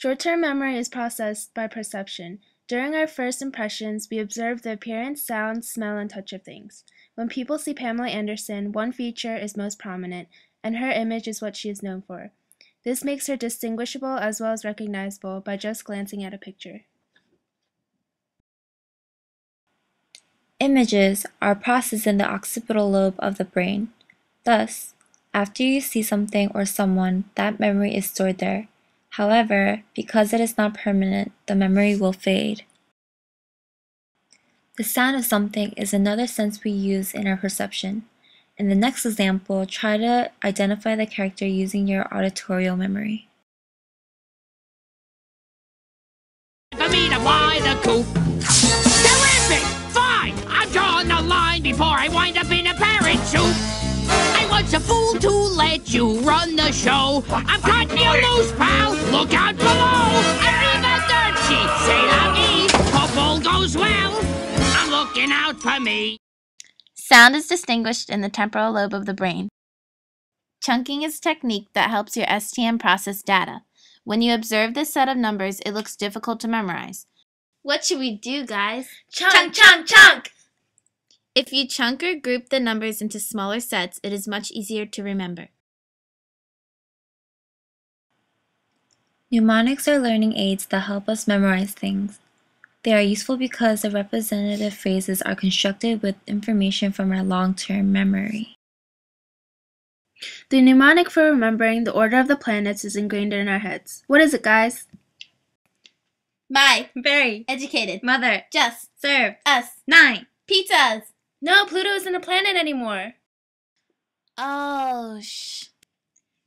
Short-term memory is processed by perception. During our first impressions, we observe the appearance, sound, smell, and touch of things. When people see Pamela Anderson, one feature is most prominent, and her image is what she is known for. This makes her distinguishable as well as recognizable by just glancing at a picture. Images are processed in the occipital lobe of the brain. Thus, after you see something or someone, that memory is stored there. However, because it is not permanent, the memory will fade. The sound of something is another sense we use in our perception. In the next example, try to identify the character using your auditorial memory. For me to fly the coop. Terrific! Fine! I'm drawing the line before I wind up in a parrot soup. I was a fool to let you run the show. I'm cutting you loose, pal. Look out below. I'm in the dirt sheet. Say la vie. Hope all goes well. I'm looking out for me. Sound is distinguished in the temporal lobe of the brain. Chunking is a technique that helps your STM process data. When you observe this set of numbers, it looks difficult to memorize. What should we do, guys? Chunk, chunk, chunk! If you chunk or group the numbers into smaller sets, it is much easier to remember. Mnemonics are learning aids that help us memorize things. They are useful because the representative phrases are constructed with information from our long-term memory. The mnemonic for remembering the order of the planets is ingrained in our heads. What is it, guys? My. Very. Educated. Mother. Just. Serve. Us. 9. Pizzas. No, Pluto isn't a planet anymore. Oh,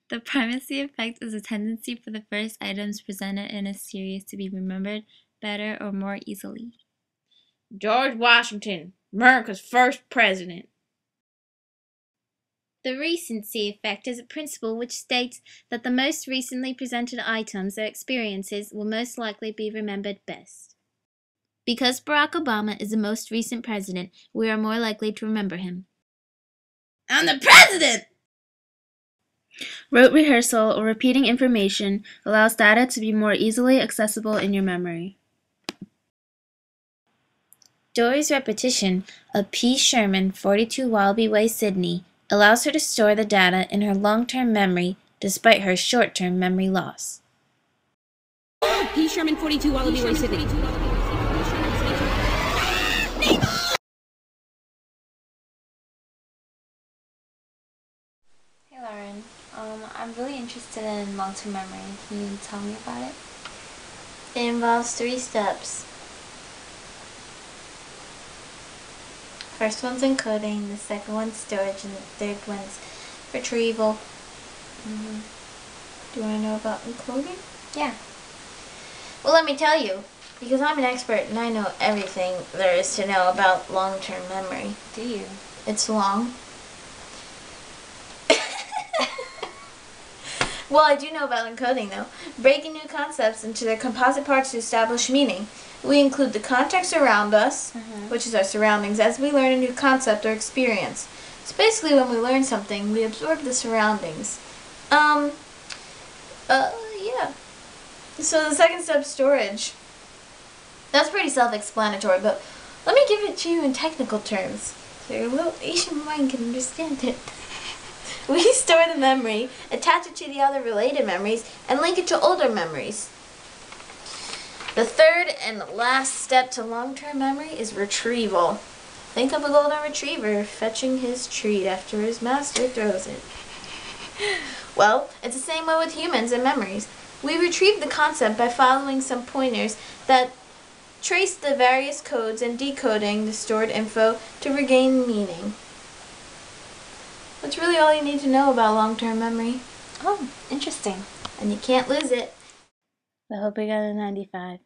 The primacy effect is a tendency for the first items presented in a series to be remembered better or more easily. George Washington, America's first president. The recency effect is a principle which states that the most recently presented items or experiences will most likely be remembered best. Because Barack Obama is the most recent president, we are more likely to remember him. I'm the president! Rote rehearsal or repeating information allows data to be more easily accessible in your memory. Dory's repetition of P. Sherman, 42 Wallaby Way, Sydney, allows her to store the data in her long-term memory despite her short-term memory loss. P. Sherman, 42 Wallaby Way, Sydney. Hey Lauren, I'm really interested in long-term memory. Can you tell me about it? It involves 3 steps. First one's encoding, the second one's storage, and the third one's retrieval. Do you want to know about encoding? Yeah. Well, let me tell you, because I'm an expert and I know everything there is to know about long-term memory. Do you? It's long. Well, I do know about encoding, though. Breaking new concepts into their composite parts to establish meaning. We include the context around us, which is our surroundings, as we learn a new concept or experience. So basically, when we learn something, we absorb the surroundings. Yeah. So the second step, storage. That's pretty self-explanatory, but let me give it to you in technical terms, so your little Asian mind can understand it. We store the memory, attach it to the other related memories, and link it to older memories. The third and last step to long-term memory is retrieval. Think of a golden retriever fetching his treat after his master throws it. Well, it's the same way with humans and memories. We retrieve the concept by following some pointers that trace the various codes and decoding the stored info to regain meaning. That's really all you need to know about long-term memory. Oh, interesting. And you can't lose it. I hope I got a 95.